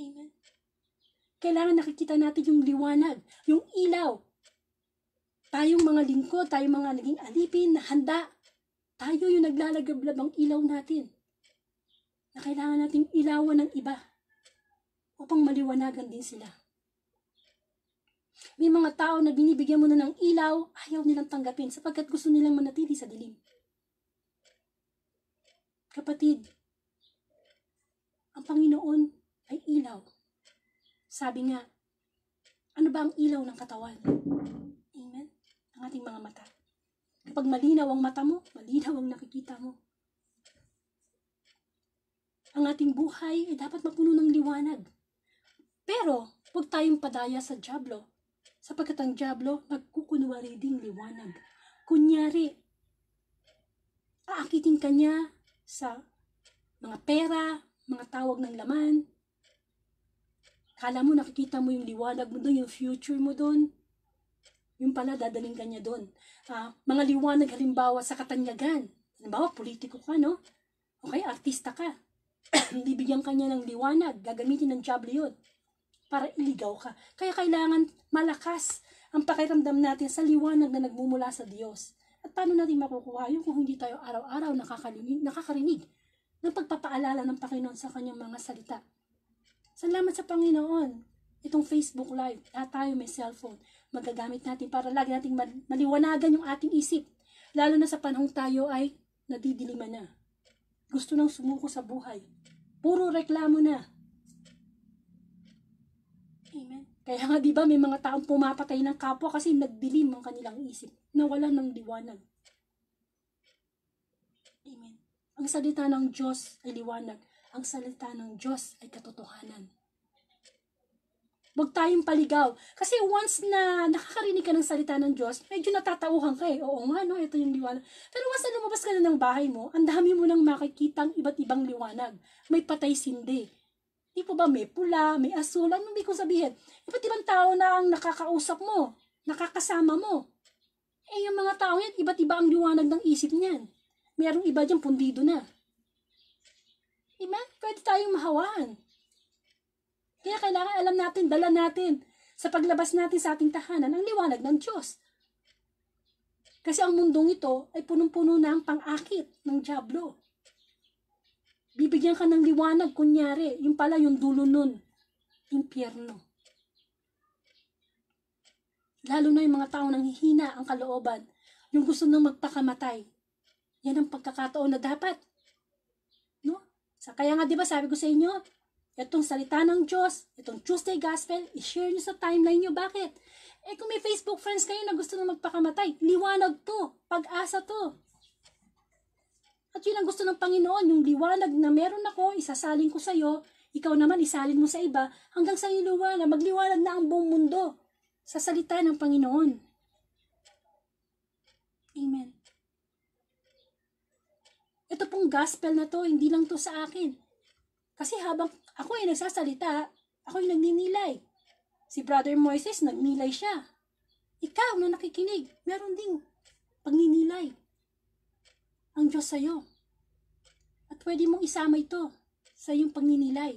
Amen. Kailangan nakikita natin yung liwanag, yung ilaw. Tayong mga lingkod, tayong mga naging alipin na handa. Tayo yung naglalagablab ang ilaw natin. Na kailangan nating ilawan ng iba upang maliwanagan din sila. May mga tao na binibigyan mo na ng ilaw, ayaw nilang tanggapin sapagkat gusto nilang manatili sa dilim. Kapatid, ang Panginoon ay ilaw. Sabi nga, ano ba ang ilaw ng katawan? Amen? Ang ating mga mata. Kapag malinaw ang mata mo, malinaw ang nakikita mo. Ang ating buhay ay dapat mapuno ng liwanag. Pero, huwag tayong padaya sa dyablo. Sapagkat ang dyablo, nagkukunwari ding liwanag. Kunyari, aakitin ka niya sa mga pera, mga tawag ng laman. Kala mo nakikita mo yung liwanag mo doon, yung future mo doon. Yung pala, dadaling ka niya doon. Mga liwanag halimbawa sa katanyagan. Halimbawa, politiko ka, no? Okay, artista ka. Bibigyan ka niya ng liwanag. Gagamitin ng dyablo yun para iligaw ka. Kaya kailangan malakas ang pakiramdam natin sa liwanag na nagmumula sa Diyos. At paano natin makukuha yun kung hindi tayo araw-araw nakakarinig ng pagpapaalala ng Panginoon sa kanyang mga salita. Salamat sa Panginoon. Itong Facebook Live, lahat tayo may cellphone. Magagamit natin para lagi nating maliwanagan yung ating isip. Lalo na sa panahong tayo ay nadidiliman na. Gusto nang sumuko sa buhay. Puro reklamo na. Amen. Kaya nga diba may mga taong pumapatay ng kapwa kasi nagdilim ang kanilang isip. Nawalan ng liwanag. Amen. Ang salita ng Diyos ay liwanag. Ang salita ng Diyos ay katotohanan. Huwag tayong paligaw. Kasi once na nakakarinig ka ng salita ng Diyos, medyo natatauhan ka eh. Oo nga, no? Ito yung liwanag. Pero once na lumabas ka na ng bahay mo, ang dami mo nang makikitang iba't ibang liwanag. May patay sindi. Di po ba may pula, may asul, ano ibig kong sabihin? Iba't ibang tao na ang nakakausap mo, nakakasama mo. Eh yung mga tao yan, iba't iba ang liwanag ng isip niyan. Merong iba dyan pundido na. Amen? Pwede tayong mahawaan. Kaya kailangan alam natin, dala natin sa paglabas natin sa ating tahanan ang liwanag ng Diyos. Kasi ang mundong ito ay punong-puno na ang pang-akit ng dyablo. Bibigyan ka ng liwanag, kunyari, yung pala yung dulo nun, impyerno. Lalo na yung mga taong nanghihina ang kalooban, yung gusto nang magpakamatay. Yan ang pagkakataon na dapat. No? Kaya nga diba sabi ko sa inyo, itong salita ng Diyos, itong Tuesday Gospel, i-share nyo sa timeline nyo. Bakit? Eh kung may Facebook friends kayo na gusto nang magpakamatay, liwanag to, pag-asa to. At yun ang gusto ng Panginoon, yung liwanag na meron ako, isasalin ko sa iyo, ikaw naman isalin mo sa iba, hanggang sa liwanag, magliwanag na ang buong mundo sa salita ng Panginoon. Amen. Ito pong gospel na to, hindi lang to sa akin. Kasi habang ako ay nagsasalita, ako ay nagninilay. Si Brother Moises, nagnilay siya. Ikaw na nakikinig, meron ding pagninilay ang Diyos sa'yo. At pwede mong isama ito sa iyong pagninilay.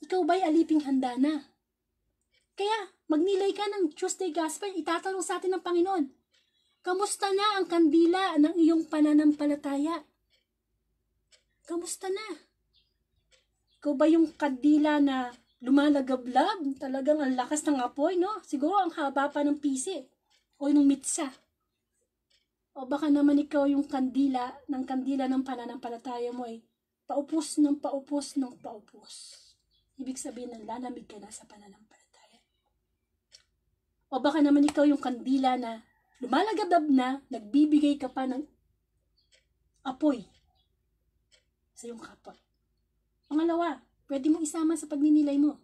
Ikaw ba'y aliping handa na? Kaya, magnilay ka ng Tuesday Gospel, itatanong sa atin ng Panginoon, kamusta na ang kandila ng iyong pananampalataya? Kamusta na? Ikaw ba yung kandila na lumalagablab? Talagang ang lakas ng apoy, no? Siguro ang haba pa ng pisi o ng mitsa. O baka naman ikaw yung kandila ng pananampalataya mo ay paupos ng paupos ng paupos. Ibig sabihin ng lalamig ka na sa pananampalataya. O baka naman ikaw yung kandila na lumalagabab na, nagbibigay ka pa ng apoy sa iyong kapwa. Pangalawa, pwede mong isama sa pagninilay mo.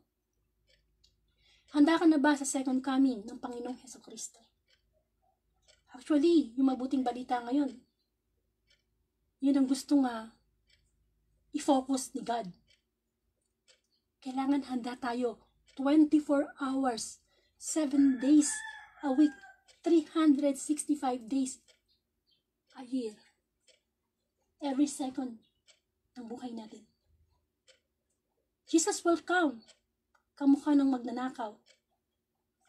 Handa ka na ba sa second coming ng Panginoong Hesukristo? Actually, yung mabuting balita ngayon, yun ang gusto nga i-focus ni God. Kailangan handa tayo 24 hours, 7 days a week, 365 days a year. Every second ng buhay natin. Jesus will come. Kamukha ng magnanakaw.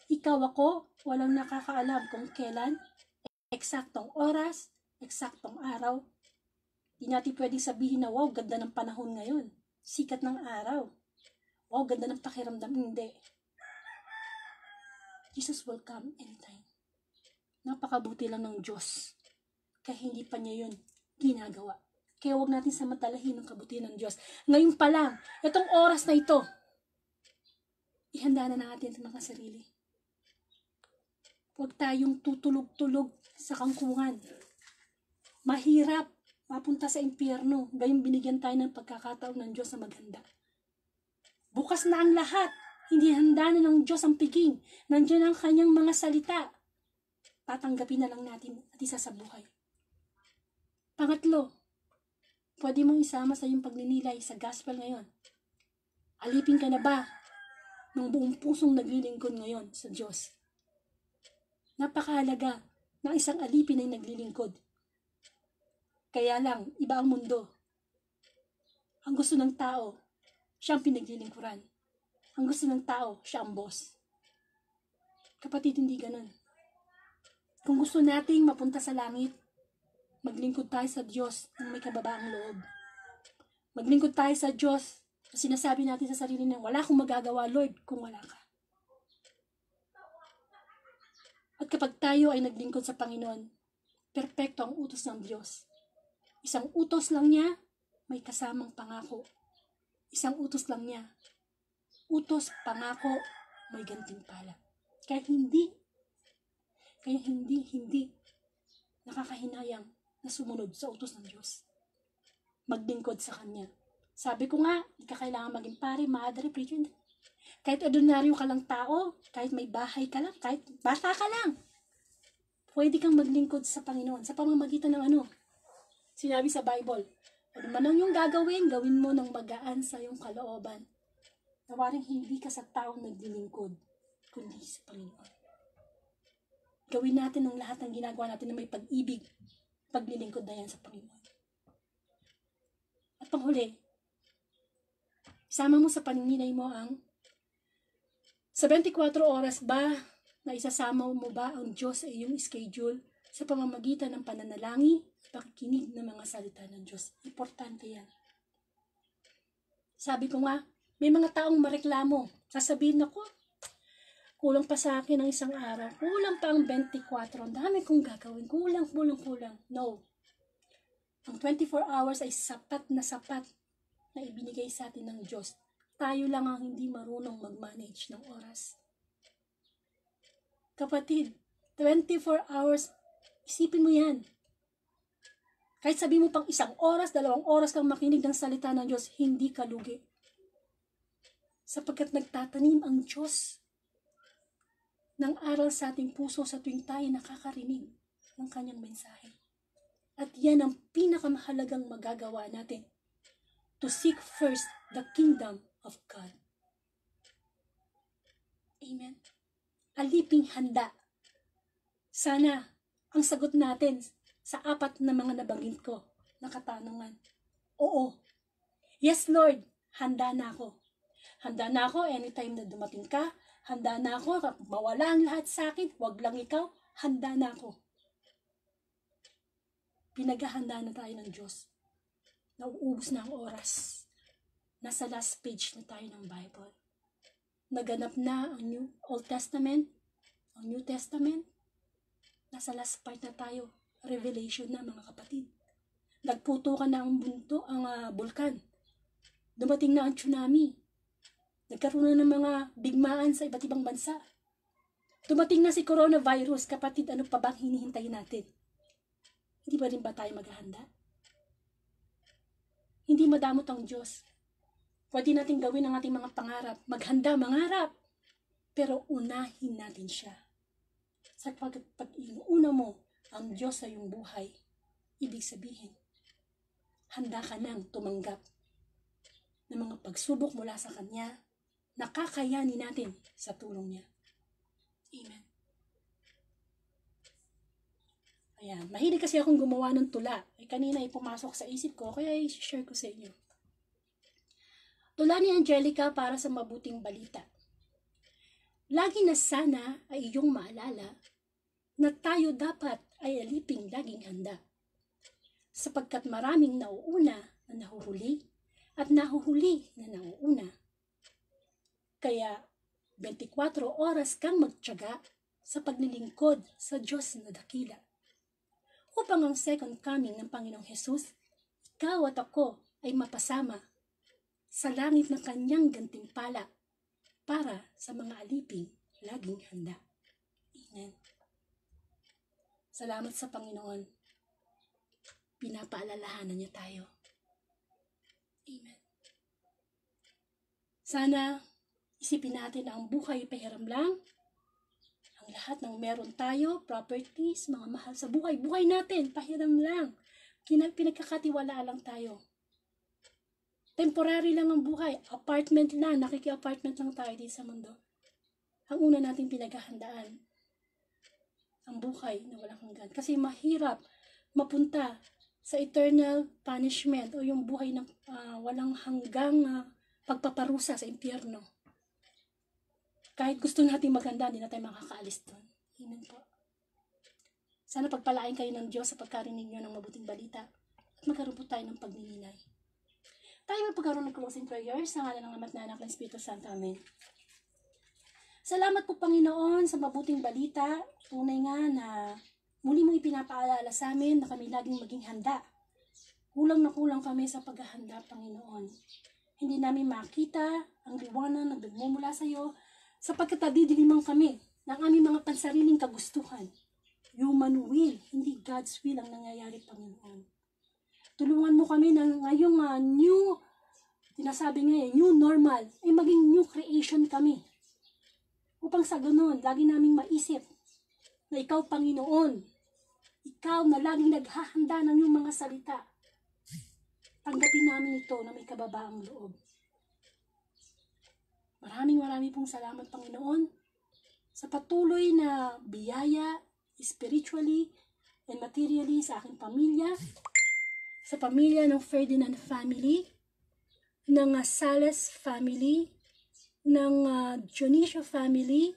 Ikaw ako, walang nakakaalam kung kailan, eksaktong oras, eksaktong araw. Di natin pwedeng sabihin na, wow, ganda ng panahon ngayon. Sikat ng araw. Wow, ganda ng pakiramdam. Hindi. Jesus will come anytime. Napakabuti lang ng Diyos. Kaya hindi pa niya yun ginagawa. Kaya huwag natin samantalahin ang kabutihan ng Diyos. Ngayon pa lang, itong oras na ito, ihanda na natin ang mga sarili. Huwag tayong tutulog-tulog sa kangkungan. Mahirap mapunta sa impyerno. Gayong binigyan tayo ng pagkakataon ng Diyos na maghanda. Bukas na ang lahat. Hindi handa na ng Diyos ang piging. Nandiyan ang kanyang mga salita. Tatanggapin na lang natin at isa sa buhay. Pangatlo, pwede mong isama sa iyong pagninilay sa gospel ngayon. Alipin ka na ba ng buong pusong naglilingkod ngayon sa Diyos? Napakahalaga na isang alipin ay naglilingkod. Kaya lang, iba ang mundo. Ang gusto ng tao, siya ang pinaglilingkuran. Ang gusto ng tao, siya ang boss. Kapatid, hindi ganun. Kung gusto nating mapunta sa langit, maglingkod tayo sa Diyos ng may kababaang loob. Maglingkod tayo sa Diyos na sinasabi natin sa sarili na wala akong magagawa, Lord, kung wala ka. At kapag tayo ay naglingkod sa Panginoon, perpekto ang utos ng Diyos. Isang utos lang niya, may kasamang pangako. Isang utos lang niya. Utos, pangako, may gantimpala. Kaya hindi nakakahinayang na sumunod sa utos ng Diyos. Maglingkod sa Kanya. Sabi ko nga, hindi ka kailangan maging pare, madre, preacher. Kahit ordinaryo ka lang tao, kahit may bahay ka lang, kahit bata ka lang, pwede kang maglingkod sa Panginoon sa pamamagitan ng ano. Sinabi sa Bible, ano man ang iyong gagawin, gawin mo ng magaan sa iyong kalooban. Nawaring hindi ka sa taong naglilingkod, kundi sa Panginoon. Gawin natin ang lahat ng ginagawa natin na may pag-ibig, paglilingkod na yan sa Panginoon. At panghuli, isama mo sa paninilay mo ang sa 24 oras ba na isasama mo ba ang Diyos sa iyong schedule sa pamamagitan ng pananalangin at pakikinig ng mga salita ng Diyos? Importante yan. Sabi ko nga, may mga taong mareklamo. Sasabihin ako, kulang pa sa akin ang isang araw. Kulang pa ang 24. Ang dami kong gagawin. Kulang. No. Ang 24 hours ay sapat na ibinigay sa atin ng Diyos. Tayo lang ang hindi marunong mag-manage ng oras. Kapatid, 24 hours, isipin mo yan. Kahit sabi mo pang 1 oras, 2 oras kang makinig ng salita ng Diyos, hindi ka lugi. Sapagkat nagtatanim ang Diyos ng aral sa ating puso sa tuwing tayo nakakarinig ng kanyang mensahe. At yan ang pinakamahalagang magagawa natin. To seek first the kingdom of God. Amen. Aliping handa. Sana ang sagot natin sa 4 na mga nabanggit ko na katanungan. Oo. Yes, Lord. Handa na ako. Handa na ako anytime na dumating ka. Handa na ako. Mawala ang lahat sa akin. Huwag lang ikaw. Handa na ako. Pinaghahanda na tayo ng Diyos. Nauubos na ang oras. Nasa last page na tayo ng Bible. Naganap na ang Old Testament, ang New Testament. Nasa last part na tayo. Revelation na, mga kapatid. Nagputukan na ang bulkan. Dumating na ang tsunami. Nagkaroon na ng mga bigmaan sa iba't ibang bansa. Dumating na si coronavirus. Kapatid, ano pa bang hinihintay natin? Hindi ba rin ba tayo maghahanda? Hindi madamot ang Diyos. Pwede natin gawin ang ating mga pangarap. Maghanda, mangarap. Pero unahin natin siya. Sapagkat pag inuuna mo ang Diyos sa iyong buhay, ibig sabihin, handa ka nang tumanggap ng mga pagsubok mula sa Kanya na kakayanin natin sa tulong niya. Amen. Ayan, mahilig kasi akong gumawa ng tula. Kanina ay pumasok sa isip ko, kaya i-share ko sa inyo. Tula ni Angelica para sa mabuting balita. Lagi na sana ay iyong maalala na tayo dapat ay aliping laging handa. Sapagkat maraming nauuna na nahuhuli at nahuhuli na nauuna. Kaya 24 oras kang magtiyaga sa paglilingkod sa Diyos na dakila. Upang ang second coming ng Panginoong Hesus, ikaw at ako ay mapasama sa langit ng kanyang gantimpala para sa mga aliping laging handa. Amen. Salamat sa Panginoon. Pinapaalalahanan niya tayo. Amen. Sana isipin natin na ang buhay pahiram lang. Ang lahat ng meron tayo, properties, mga mahal sa buhay, buhay natin, pahiram lang. Pinagkakatiwalaan lang tayo. Temporary lang ang buhay, apartment lang, nakiki-apartment lang tayo dito sa mundo. Ang una nating pinaghahandaan, ang buhay na walang hanggan. Kasi mahirap mapunta sa eternal punishment o yung buhay ng walang hanggang pagpaparusa sa impyerno. Kahit gusto natin maganda, hindi na tayo makakaalis doon. Amen po. Sana pagpalain kayo ng Diyos sa pagkarinig nyo ng mabuting balita at magkaroon po tayo ng pagnininay. Tayo magpagkaroon ng closing prayers sa ngalan ng Ama at ng Anak ng Espiritu Santo. Amen. Salamat po Panginoon sa mabuting balita. Tunay nga na muli mong ipinapaalala sa amin na kami laging maging handa. Kulang na kulang kami sa paghahanda, Panginoon. Hindi namin makita ang liwanag na nagmumula sa iyo sapagkat nadidiliman kami ng aming mga pansariling kagustuhan. Human will, hindi God's will ang nangyayari, Panginoon. Tulungan mo kami na ngayong tinasabi ngayon, new normal, ay maging new creation kami. Upang sa ganun, lagi naming maisip na ikaw, Panginoon, ikaw na laging naghahanda ng iyong mga salita. Tanggapin namin ito na may kababaang loob. Maraming pong salamat, Panginoon, sa patuloy na biyaya, spiritually and materially sa aking pamilya, sa pamilya ng Ferdinand family, ng Sales family, ng Dionisio family,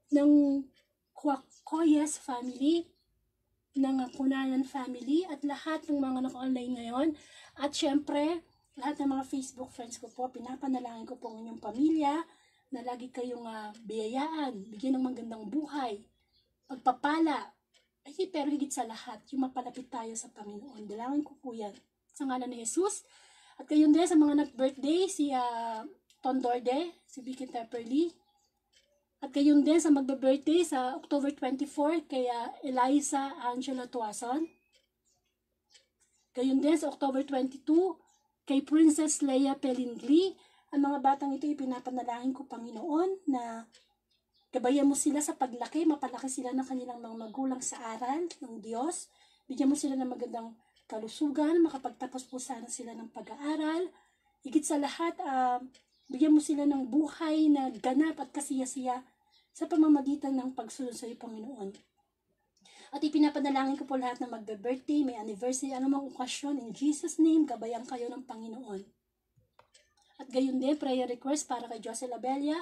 ng Quacoyes family, ng Cunanan family, at lahat ng mga naka-online ngayon. At syempre, lahat ng mga Facebook friends ko po, pinapanalangin ko po ang inyong pamilya, na lagi kayong biyayaan, bigyan ng magandang buhay, pagpapala, pero higit sa lahat, yung mapalapit tayo sa Panginoon. Dalangin ko po yan sa ngalan ni Jesus. At gayon din sa mga nag-birthday, si Tondorde, si Vicky Tepperly. At gayon din sa magbe-birthday sa October 24, kaya Eliza Angela Tuason. Gayon din sa October 22, kay Princess Leia Pelingli. Ang mga batang ito ipinapanalangin ko, Panginoon, na gabayan mo sila sa paglaki, mapalaki sila ng kanilang mga magulang sa aral ng Diyos. Bigyan mo sila ng magandang kalusugan, makapagtapos po sana sila ng pag-aaral. Higit sa lahat, bigyan mo sila ng buhay na ganap at kasiyasiya sa pamamagitan ng pagsunod sa iyo, Panginoon. At ipinapanalangin ko po lahat na magbe-birthday, may anniversary, anumang okasyon, in Jesus' name, gabayan kayo ng Panginoon. At gayon din, prayer request para kay Josel Abella,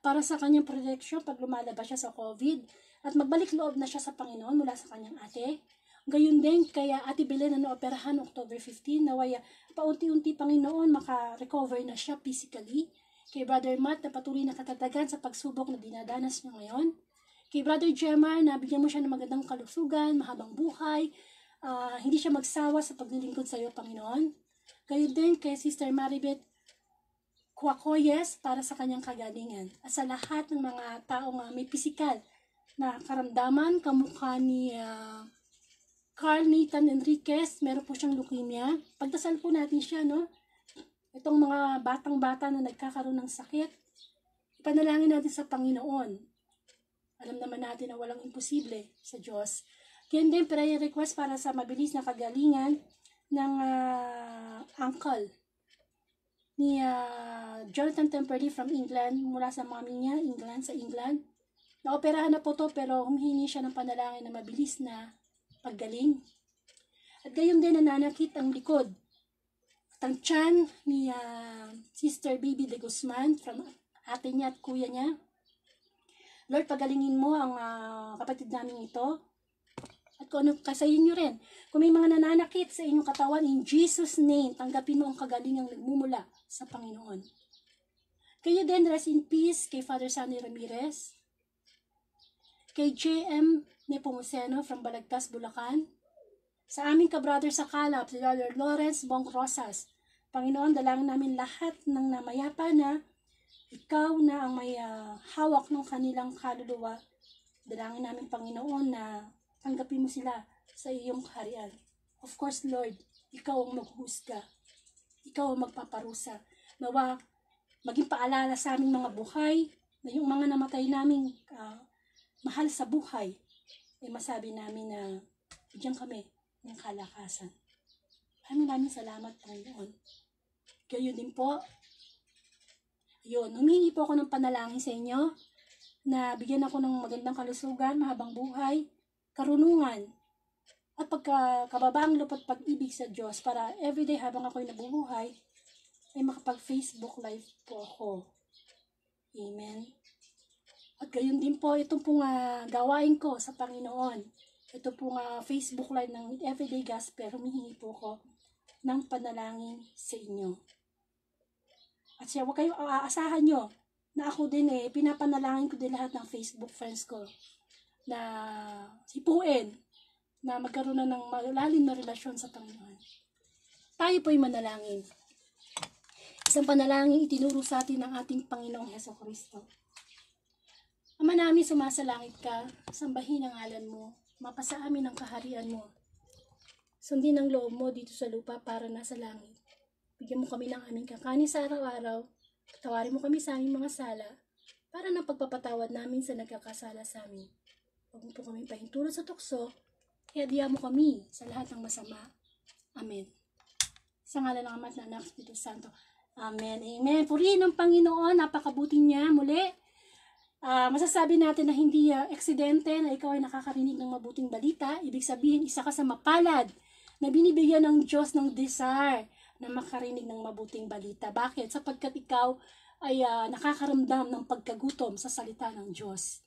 para sa kanyang protection pag lumalabas siya sa COVID, at magbalik loob na siya sa Panginoon mula sa kanyang ate. Gayon din kaya Ate Belen na naoperahan October 15, naway paunti-unti Panginoon maka-recover na siya physically. Kay Brother Matt na patuloy na katatagan sa pagsubok na dinadanas niya ngayon. Kay Brother Gemar na bigyan mo siya ng magandang kalusugan, mahabang buhay, hindi siya magsawa sa paglilingkod sa iyo, Panginoon. Gayon din kay Sister Maribeth Quacoyes para sa kanyang kagalingan. At sa lahat ng mga taong may pisikal na karamdaman, kamukha ni Carl Nathan Enriquez, meron po siyang leukemia. Pagdasal po natin siya, no? Itong mga batang-bata na nagkakaroon ng sakit, ipanalangin natin sa Panginoon. Alam naman natin na walang imposible sa Diyos. Kaya din, prayer request para sa mabilis na kagalingan ng uncle ni Jonathan Temperley from England, mula sa mami niya, sa England. Naoperahan na po to, pero humihingi siya ng panalangin na mabilis na paggaling. At gayon din nananakit ang likod at ang tiyan ni Sister Baby de Guzman from ate niya at kuya niya. Lord, pagalingin mo ang kapatid namin ito. At kung ano kasayin nyo rin. Kung may mga nananakit sa inyong katawan, in Jesus' name, tanggapin mo ang kagalingang nagmumula sa Panginoon. Kayo din, rest in peace kay Father Sunny Ramirez, kay J.M. Nepomuceno from Balagtas, Bulacan, sa aming kabrother sa Calab, si Brother Lawrence Bong Rosas. Panginoon, dalangin namin lahat ng namayapa na ikaw na ang may hawak ng kanilang kaluluwa. Dalangin namin, Panginoon, na tanggapin mo sila sa iyong kaharian. Of course, Lord, ikaw ang maghusga. Ikaw ang magpaparusa. Nawa, maging paalala sa aming mga buhay, na yung mga namatay naming mahal sa buhay, ay masabi namin na bigyan kami ng kalakasan. Maraming salamat, Panginoon. Gayon din po, humingi po ako ng panalangin sa inyo, na bigyan ako ng magandang kalusugan, mahabang buhay, karunungan, at pagkababaang lupot pag-ibig sa Diyos para everyday habang ako'y nabubuhay ay makapag-Facebook live po ako. Amen. At gayon din po, itong pong gawain ko sa Panginoon. Ito pong Facebook live ng Everyday Gospel, humihingi po ko ng panalangin sa inyo. At siya, huwag kayo aasahan nyo na ako din pinapanalangin ko din lahat ng Facebook friends ko na sipuin na magkaroon na ng malalim na relasyon sa Panginoon. Tayo po'y manalangin. Isang panalangin itinuro sa atin ng ating Panginoong Hesukristo. Ama namin, sumasalangit ka, sambahin ang ngalan mo, mapasa amin ang kaharian mo. Sundin ang loob mo dito sa lupa para nasa langit. Bigyan mo kami ng aming kakanin sa araw-araw, patawarin mo kami sa aming mga sala, para na pagpapatawad namin sa nagkakasala sa amin. Huwag mo po kami pahintulot sa tukso, kaya diya mo kami sa lahat ng masama. Amen. Sa ngalan ng Ama at ng Anak at Espiritu Santo. Amen. Amen. Purihin ng Panginoon, napakabuti niya. Muli, masasabi natin na hindi aksidente na ikaw ay nakakarinig ng mabuting balita. Ibig sabihin, isa ka sa mapalad na binibigyan ng Diyos ng desire na makarinig ng mabuting balita. Bakit? Sapagkat ikaw ay nakakaramdam ng pagkagutom sa salita ng Diyos.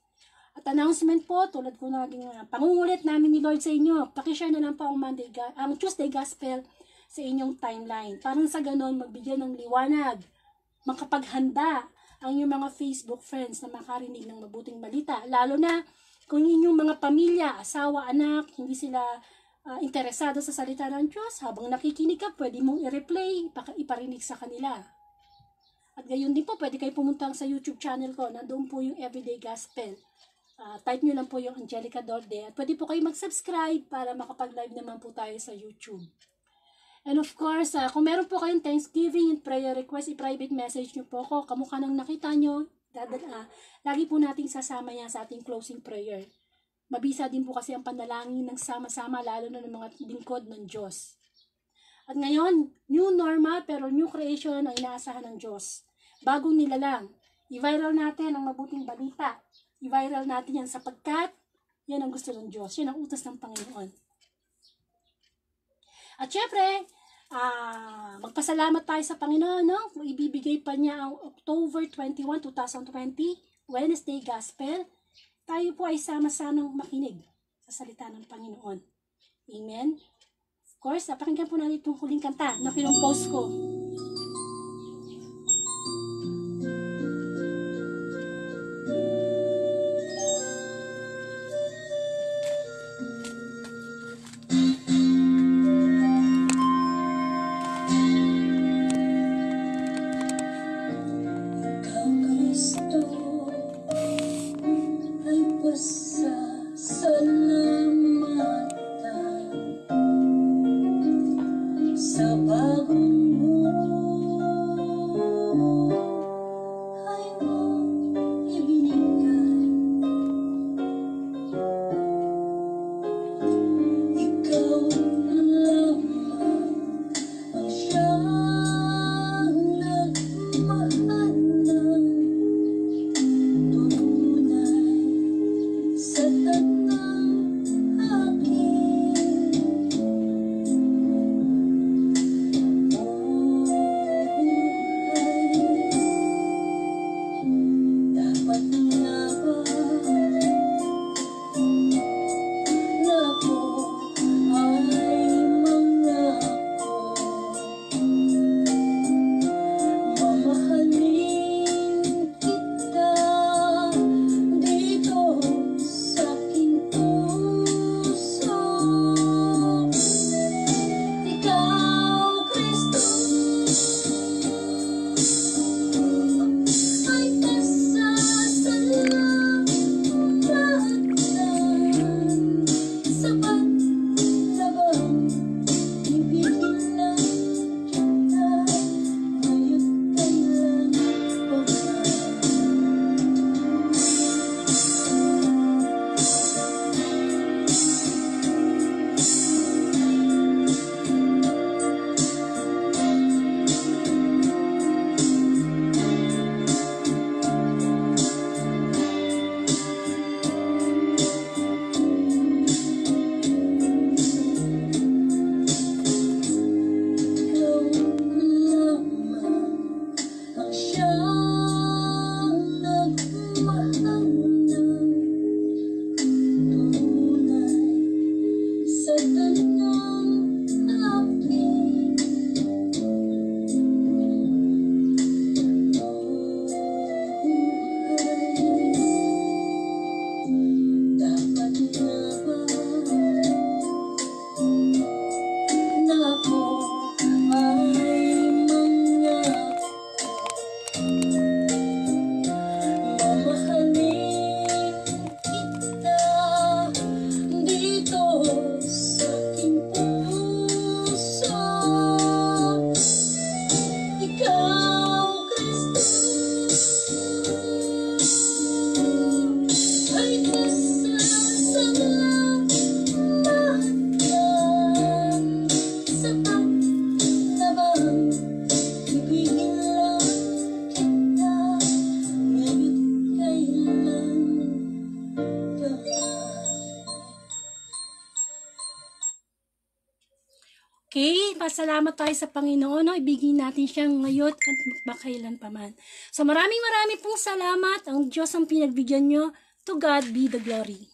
At announcement po, tulad ko naging pangungulit namin ni Lord sa inyo, pakishare na lang po ang Tuesday Gospel sa inyong timeline. Parang sa ganon, magbigyan ng liwanag, makapaghanda ang inyong mga Facebook friends na makarinig ng mabuting balita. Lalo na kung inyong mga pamilya, asawa, anak, hindi sila interesado sa salita ng Diyos, habang nakikinig ka, pwede mong i-replay, iparinig sa kanila. At gayon din po, pwede kayo pumunta sa YouTube channel ko, nandoon po yung Everyday Gospel. Type nyo lang po yung Angelica Dorde. At pwede po kayo mag-subscribe para makapag-live naman po tayo sa YouTube. And of course, kung meron po kayong Thanksgiving and prayer request, i-private message nyo po ako. Kamukha nang nakita nyo, lagi po nating sasama yan sa ating closing prayer. Mabisa din po kasi ang panalangin ng sama-sama, lalo na ng mga lingkod ng Diyos. At ngayon, new normal pero new creation ang inaasahan ng Diyos. Bagong nilalang. I-viral natin ang mabuting balita. I-viral natin yan sapagkat yan ang gusto ng Diyos. Yan ang utos ng Panginoon. At syempre, magpasalamat tayo sa Panginoon, no? Ibibigay pa niya ang October 21, 2020, Wednesday Gospel. Tayo po ay sama-samang makinig sa salita ng Panginoon. Amen? Of course, pakinggan po natin itong huling kanta na pinupost ko. Sa bagong Siyang nagmahal ng tunay sa talinang aking buhay. Dapat nga ba na ako ay mangako mamahalin kita dito sa aking puso. Ikaw, Kristo, ay kasasalamatan. Sapat na bang ibigin lang kita ngayon kailan pa man? Okay, pasalamat tayo sa Panginoon. No? Ibigin natin siyang ngayon at makailan pa man. So maraming pong salamat. Ang Diyos ang pinagbigyan nyo. To God be the glory.